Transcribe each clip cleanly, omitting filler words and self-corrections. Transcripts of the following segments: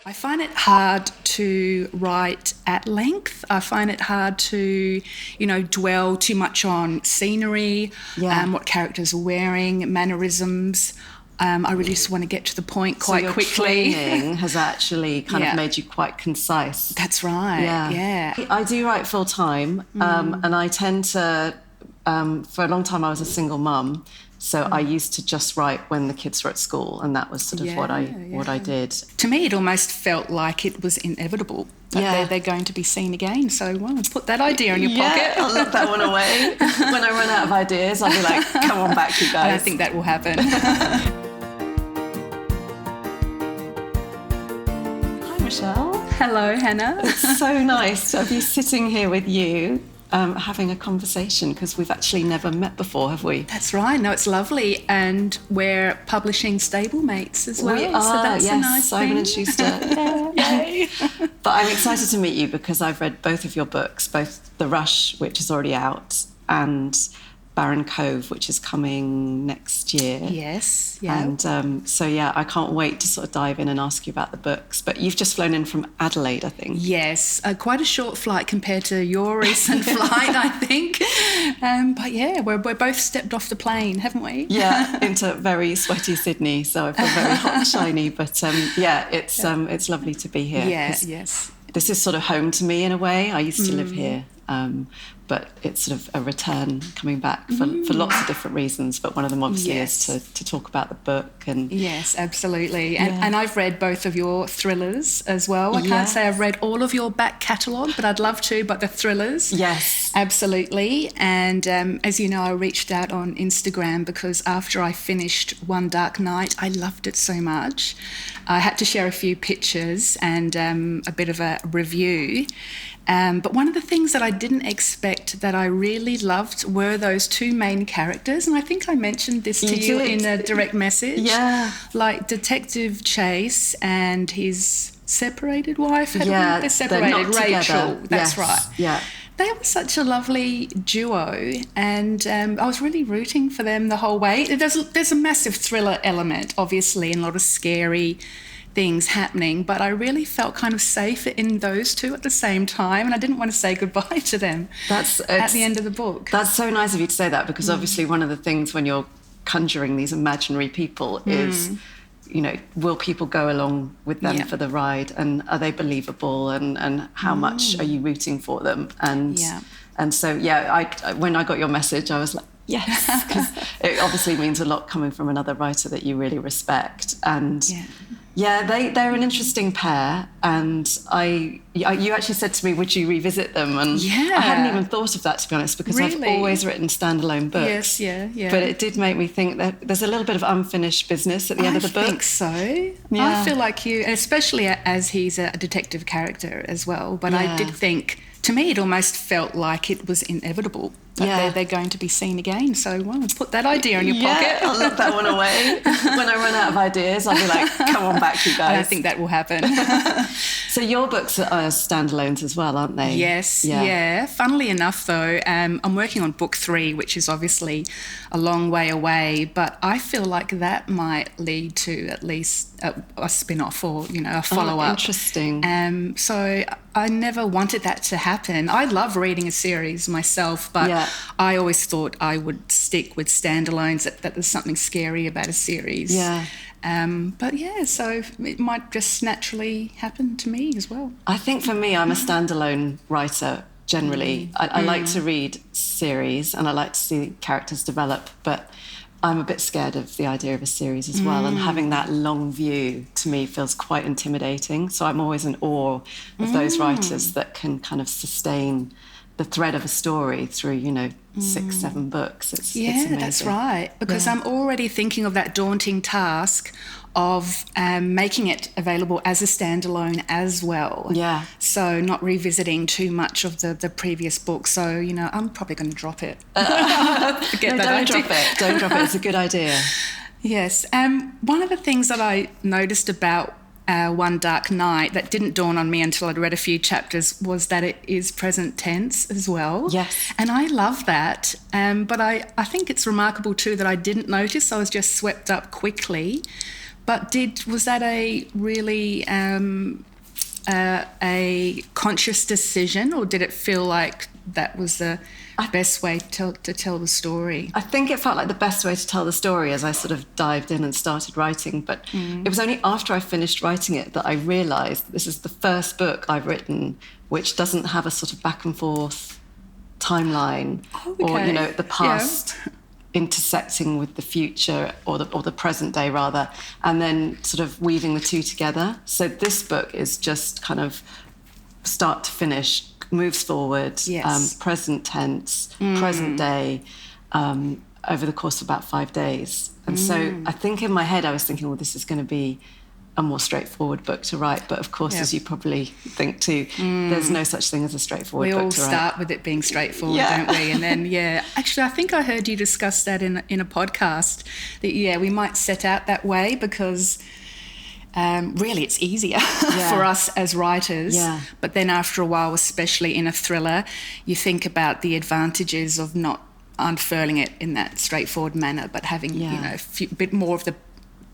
I find it hard to write at length. I find it hard to, dwell too much on scenery, what characters are wearing, mannerisms. I really just want to get to the point quite quickly. So your training has actually kind of made you quite concise. That's right, yeah. I do write full time, and I tend to, for a long time I was a single mum, so I used to just write when the kids were at school, and that was sort of what I did. To me, it almost felt like it was inevitable that they're going to be seen again. So, put that idea in your pocket. I'll lock that one away. When I run out of ideas, I'll be like, come on back, you guys. I don't think that will happen. Hi, Michelle. Hello, Hannah. It's so nice to have you sitting here with you, having a conversation, because we've actually never met before, have we? That's right. No, it's lovely. And we're publishing stablemates as well. We are, so that's a nice Simon thing. & Schuster. Yay. But I'm excited to meet you because I've read both of your books, both The Rush, which is already out, and Barron Cove, which is coming next year. Yes, yeah. And I can't wait to sort of dive in and ask you about the books. But you've just flown in from Adelaide, I think. Yes, quite a short flight compared to your recent flight, I think. But yeah, we're both stepped off the plane, haven't we? Yeah, into very sweaty Sydney, so I feel very hot and shiny. But it's lovely to be here. Yeah, yes. This is sort of home to me in a way. I used to live here. But it's sort of a return coming back for lots of different reasons. But one of them obviously is to talk about the book. And yes, absolutely. And I've read both of your thrillers as well. I can't say I've read all of your back catalogue, but I'd love to. But the thrillers, yes, absolutely. And as you know, I reached out on Instagram because after I finished One Dark Night, I loved it so much. I had to share a few pictures and a bit of a review. But one of the things that I didn't expect that I really loved were those two main characters. And I think I mentioned this to you in a direct message. Yeah. Like Detective Chase and his separated wife. They're separated. Rachel. Together. That's right. Yeah. They were such a lovely duo, and I was really rooting for them the whole way. There's a massive thriller element, obviously, and a lot of scary things happening, but I really felt kind of safe in those two at the same time, and I didn't want to say goodbye to them at the end of the book. That's so nice of you to say that, because obviously one of the things when you're conjuring these imaginary people is, will people go along with them for the ride, and are they believable, and how much are you rooting for them? And so when I got your message, I was like, yes, because it obviously means a lot coming from another writer that you really respect. And they're an interesting pair, and you actually said to me, would you revisit them? And I hadn't even thought of that, to be honest, because I've always written standalone books. Yes, yeah. But it did make me think that there's a little bit of unfinished business at the end of the book. I think so. Yeah. I feel like you, especially as he's a detective character as well, but I did think, to me, it almost felt like it was inevitable that they're going to be seen again. So, put that idea in your pocket. I'll lock that one away. When I run out of ideas, I'll be like, come on back, you guys. I don't think that will happen. So your books are standalones as well, aren't they? Yes, yeah. Funnily enough, though, I'm working on book 3, which is obviously a long way away, but I feel like that might lead to at least a spin-off or, a follow-up. Oh, interesting. So I never wanted that to happen. I love reading a series myself, but I always thought I would stick with standalones, that there's something scary about a series. Yeah. So it might just naturally happen to me as well. I think for me, I'm a standalone writer generally. I like to read series and I like to see characters develop, but I'm a bit scared of the idea of a series as well, and having that long view to me feels quite intimidating. So I'm always in awe of those writers that can kind of sustain the thread of a story through, 6, 7 books. It's amazing. That's right. Because I'm already thinking of that daunting task of making it available as a standalone as well. Yeah. So not revisiting too much of the previous book. So, I'm probably going to drop it. Don't drop it. Don't drop it. It's a good idea. Yes. One of the things that I noticed about One Dark Night that didn't dawn on me until I'd read a few chapters was that it is present tense as well. Yes. And I love that. But I think it's remarkable too that I didn't notice. I was just swept up quickly But was that a really a conscious decision, or did it feel like that was the best way to tell the story? I think it felt like the best way to tell the story as I sort of dived in and started writing. But it was only after I finished writing it that I realised this is the first book I've written which doesn't have a sort of back and forth timeline, or, you know, the past intersecting with the future, or the present day rather, and then sort of weaving the two together. So this book is just kind of start to finish, moves forward, present tense, present day, over the course of about 5 days. And so I think in my head I was thinking, well, this is going to be a more straightforward book to write. But of course, as you probably think too, there's no such thing as a straightforward book to write. We all start with it being straightforward, don't we? And then, actually, I think I heard you discuss that in a podcast, that, we might set out that way because really it's easier for us as writers. But then after a while, especially in a thriller, you think about the advantages of not unfurling it in that straightforward manner, but having, a bit more of the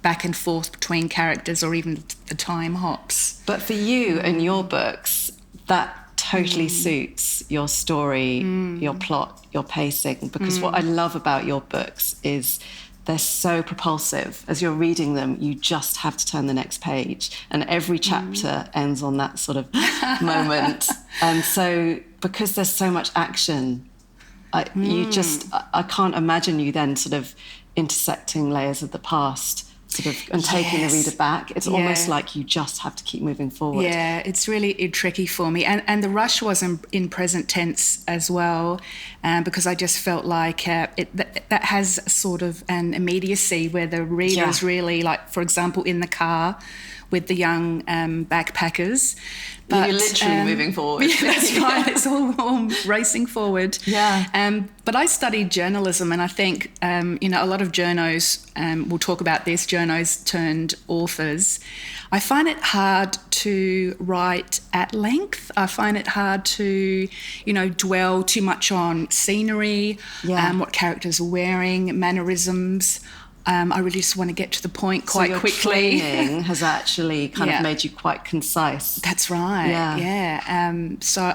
back and forth between characters, or even the time hops. But for you and your books, that totally suits your story, your plot, your pacing, because what I love about your books is they're so propulsive. As you're reading them, you just have to turn the next page, and every chapter ends on that sort of moment. And so because there's so much action, I can't imagine you then sort of intersecting layers of the past and taking the reader back. It's almost like you just have to keep moving forward. Yeah, it's really tricky for me. And the rush was in present tense as well, because I just felt like that has sort of an immediacy where the reader is really, like, for example, in the car with the young backpackers. But, you're literally moving forward. Yeah, that's right. It's all racing forward. Yeah. But I studied journalism, and I think, a lot of journos, we'll talk about this, journos turned authors. I find it hard to write at length. I find it hard to, dwell too much on scenery, what characters are wearing, mannerisms. I really just want to get to the point quite quickly. So your training has actually kind of made you quite concise. That's right, So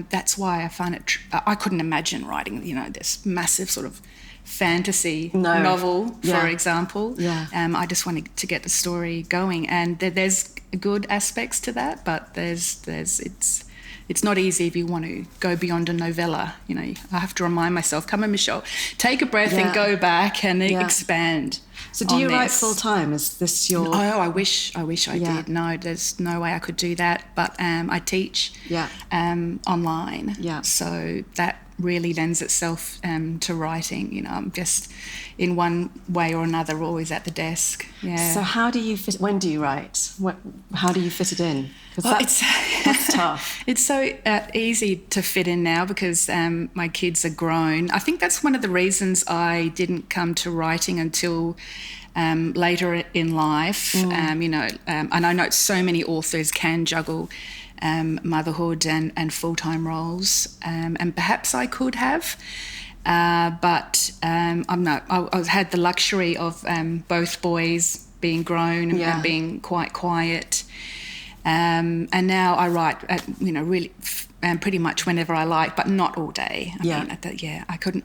that's why I find it... I couldn't imagine writing, this massive sort of fantasy novel, for example. I just wanted to get the story going. And there's good aspects to that, but it's not easy if you want to go beyond a novella. I have to remind myself, come on, Michelle, take a breath and go back and expand. So do you write full time? Is this your... Oh, I wish I did. No, there's no way I could do that. But I teach online. So that really lends itself to writing. I'm just in one way or another always at the desk. So how do you fit... When do you write? How do you fit it in? Because that's tough. It's so easy to fit in now because my kids are grown. I think that's one of the reasons I didn't come to writing until later in life. And I know so many authors can juggle motherhood and full-time roles, and perhaps I could have. But I'm not. I had the luxury of both boys being grown and being quite quiet. And now I write, really pretty much whenever I like, but not all day. I couldn't.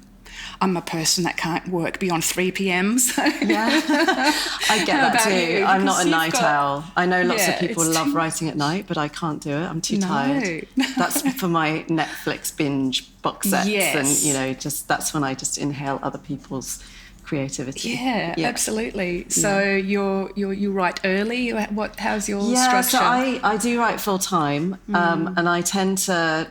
I'm a person that can't work beyond 3 p.m. So. I get that too. You? I'm not a night owl. I know lots of people love writing at night, but I can't do it. I'm too tired. That's for my Netflix binge box sets, and that's when I just inhale other people's creativity. Yeah, absolutely. So you write early. How's your structure? So I do write full time, and I tend to.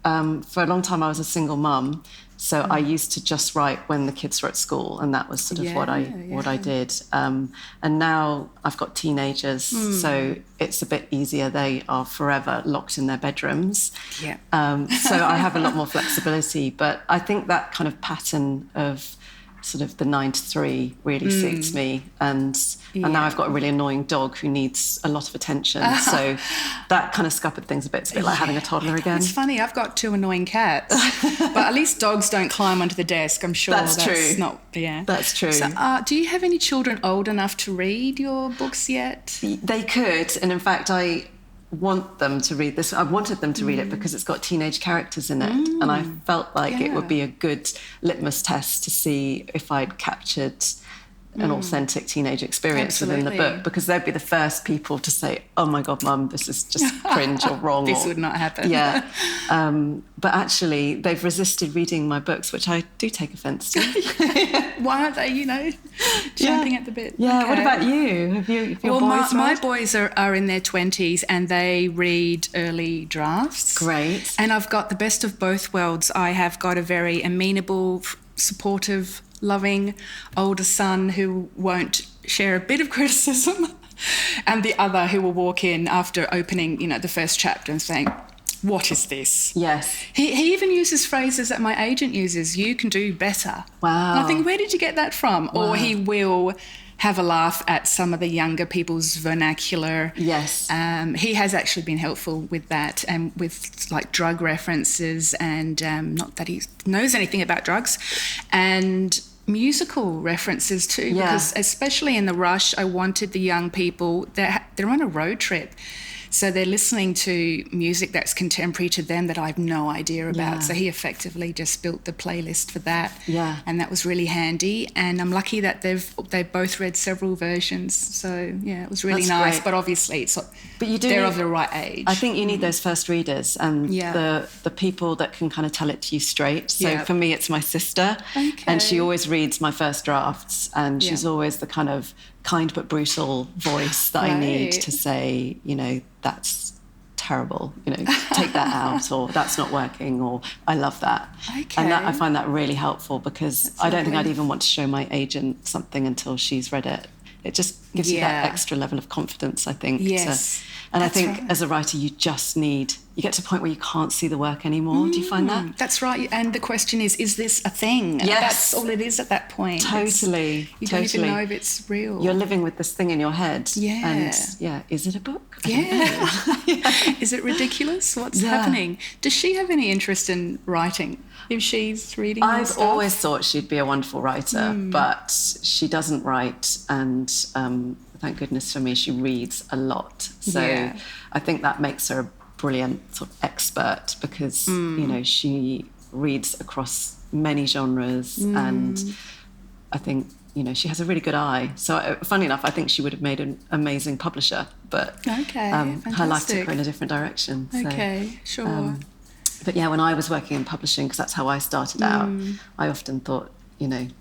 For a long time, I was a single mum. So I used to just write when the kids were at school, and that was sort of what I did. And now I've got teenagers, so it's a bit easier. They are forever locked in their bedrooms. So I have a lot more flexibility. But I think that kind of pattern of sort of the 9 to 3 really suits me, and now I've got a really annoying dog who needs a lot of attention, so that kind of scuppered things a bit. It's a bit like having a toddler again. It's funny, I've got 2 annoying cats, but at least dogs don't climb onto the desk. I'm sure that's true. That's true. So, do you have any children old enough to read your books yet? They could, and in fact I want them to read this. I wanted them to read it because it's got teenage characters in it, and I felt like it would be a good litmus test to see if I'd captured an authentic teenage experience within the book, because they'd be the first people to say, "Oh my God, Mum, this is just cringe or wrong." This would not happen. Yeah. But actually, they've resisted reading my books, which I do take offence to. Why aren't they, jumping at the bit? Yeah. Okay. What about you? Have your boys read? My boys are in their 20s and they read early drafts. Great. And I've got the best of both worlds. I have got a very amenable, supportive, loving older son who won't share a bit of criticism, and the other who will walk in after opening, the first chapter and saying, "What is this?" Yes. He even uses phrases that my agent uses. "You can do better." Wow. And I think, where did you get that from? Wow. Or he will have a laugh at some of the younger people's vernacular. Yes. He has actually been helpful with that, and with like drug references, and not that he knows anything about drugs, and musical references too, because especially in the rush, I wanted the young people, they're on a road trip, so they're listening to music that's contemporary to them that I have no idea about. Yeah. So he effectively just built the playlist for that. Yeah. And that was really handy. And I'm lucky that they've both read several versions. So yeah, it was really nice. Great. But obviously they're need, of the right age. I think you need those first readers and the people that can kind of tell it to you straight. So for me, it's my sister, and she always reads my first drafts, and she's always the kind of kind but brutal voice that I need to say, that's terrible, take that out, or that's not working, or I love that. Okay. And I find that really helpful, because That's I don't think lovely. I'd even want to show my agent something until she's read it. It just gives you that extra level of confidence, I think. Yes. And I think as a writer, you get to a point where you can't see the work anymore. Do you find that? That's right. And the question is this a thing? Yes. That's all it is at that point. Totally. You don't even know if it's real. You're living with this thing in your head. Yeah. And is it a book? Yeah. Is it ridiculous? What's happening? Does she have any interest in writing? If she's reading your I've stuff? always thought she'd be a wonderful writer, but she doesn't write, and thank goodness for me, she reads a lot. So I think that makes her a brilliant sort of expert, because, she reads across many genres, and I think, she has a really good eye. So funny enough, I think she would have made an amazing publisher, but her life took her in a different direction. So, okay, sure. But yeah, when I was working in publishing, because that's how I started out, I often thought,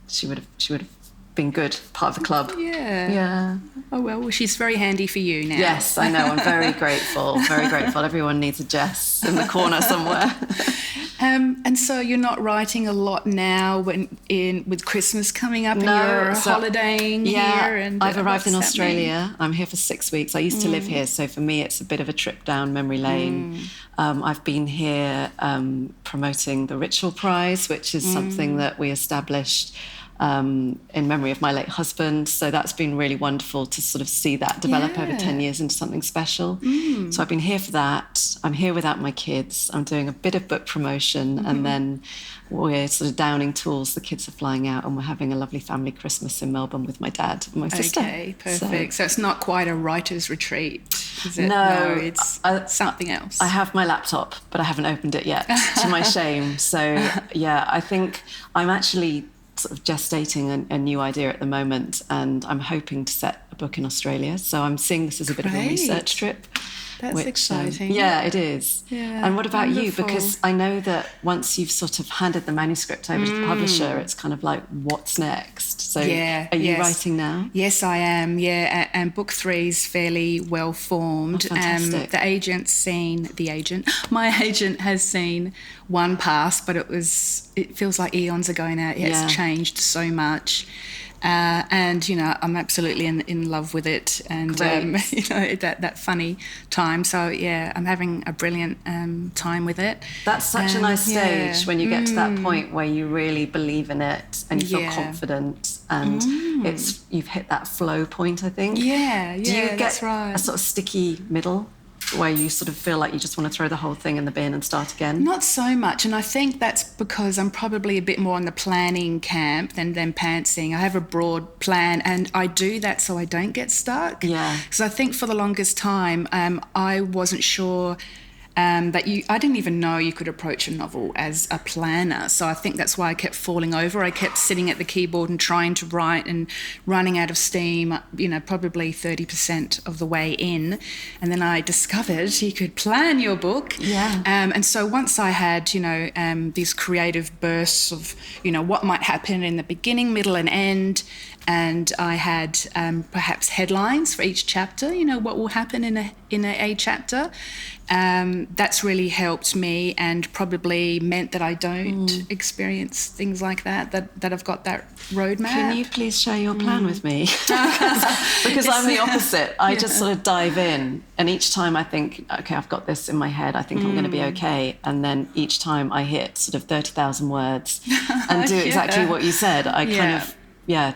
she would have been good, part of the club. Yeah. Yeah. Oh, well, she's very handy for you now. Yes, I know. I'm very grateful. Very grateful. Everyone needs a Jess in the corner somewhere. And so you're not writing a lot now with Christmas coming up, and you're holidaying here. And I've arrived in Australia. I'm here for 6 weeks. I used to live here, so for me it's a bit of a trip down memory lane. I've been here promoting the Richell Prize, which is something that we established in memory of my late husband. So that's been really wonderful to sort of see that develop over 10 years into something special. So I've been here for that. I'm here without my kids. I'm doing a bit of book promotion, and then we're sort of downing tools. The kids are flying out, and we're having a lovely family Christmas in Melbourne with my dad and my sister. Okay, perfect. So it's not quite a writer's retreat, is it? No, it's something else. I have my laptop, but I haven't opened it yet, to my shame. So I think I'm actually sort of gestating a new idea at the moment, and I'm hoping to set a book in Australia. So I'm seeing this as a bit of a research trip. That's exciting. Yeah, it is. Yeah, and what about you? wonderful. Because I know that once you've sort of handed the manuscript over to the publisher, it's kind of like, what's next? So are you writing now? Yes, I am, and book 3 is fairly well formed. Oh, fantastic. My agent has seen one pass, but it feels like eons ago now. It's changed so much. And, you know, I'm absolutely in love with it, and, you know, that funny time. So, yeah, I'm having a brilliant time with it. That's such a nice stage when you get to that point where you really believe in it and you feel confident, and you've hit that flow point, I think. Yeah, Do you get that's right. a sort of sticky middle where you sort of feel like you just want to throw the whole thing in the bin and start again? Not so much, and I think that's because I'm probably a bit more on the planning camp than pantsing. I have a broad plan, and I do that so I don't get stuck. Yeah. Because I think for the longest time, I wasn't sure that I didn't even know you could approach a novel as a planner. So I think that's why I kept falling over. I kept sitting at the keyboard and trying to write and running out of steam, you know, probably 30% of the way in. And then I discovered you could plan your book. Yeah. And so once I had, you know, these creative bursts of, you know, what might happen in the beginning, middle and end, and I had perhaps headlines for each chapter, you know, what will happen in a chapter. That's really helped me, and probably meant that I don't experience things like that I've got that roadmap. Can you please share your plan with me? Because I'm the opposite. I just sort of dive in, and each time I think, okay, I've got this in my head, I think I'm going to be okay. And then each time I hit sort of 30,000 words and do exactly what you said, I kind of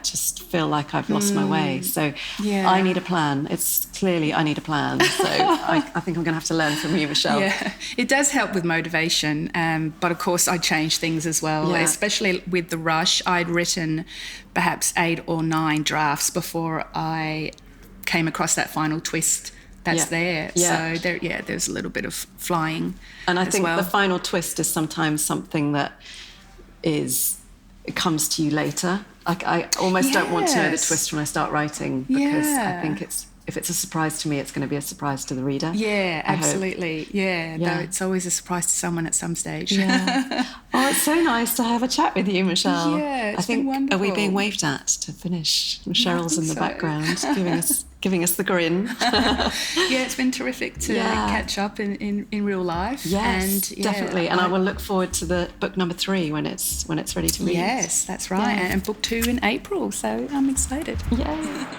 just feel like I've lost my way. So I need a plan. It's clearly I need a plan. So I think I'm going to have to learn from you, Michelle. Yeah, it does help with motivation. But of course, I change things as well, especially with the rush. I'd written perhaps 8 or 9 drafts before I came across that final twist that's there. So there's a little bit of flying. And I think the final twist is sometimes something that it comes to you later. Like I almost don't want to know the twist when I start writing, because I think if it's a surprise to me, it's going to be a surprise to the reader. Yeah, absolutely. Yeah, though it's always a surprise to someone at some stage. Yeah. Oh, it's so nice to have a chat with you, Michelle. Yeah, it's been wonderful. Are we being waved at to finish? Cheryl's in the background giving us the grin. Yeah, it's been terrific to catch up in real life. Yes, and definitely. And I will look forward to the book number 3 when it's ready to read. Yes, that's right. And book 2 in April. So I'm excited. Yeah.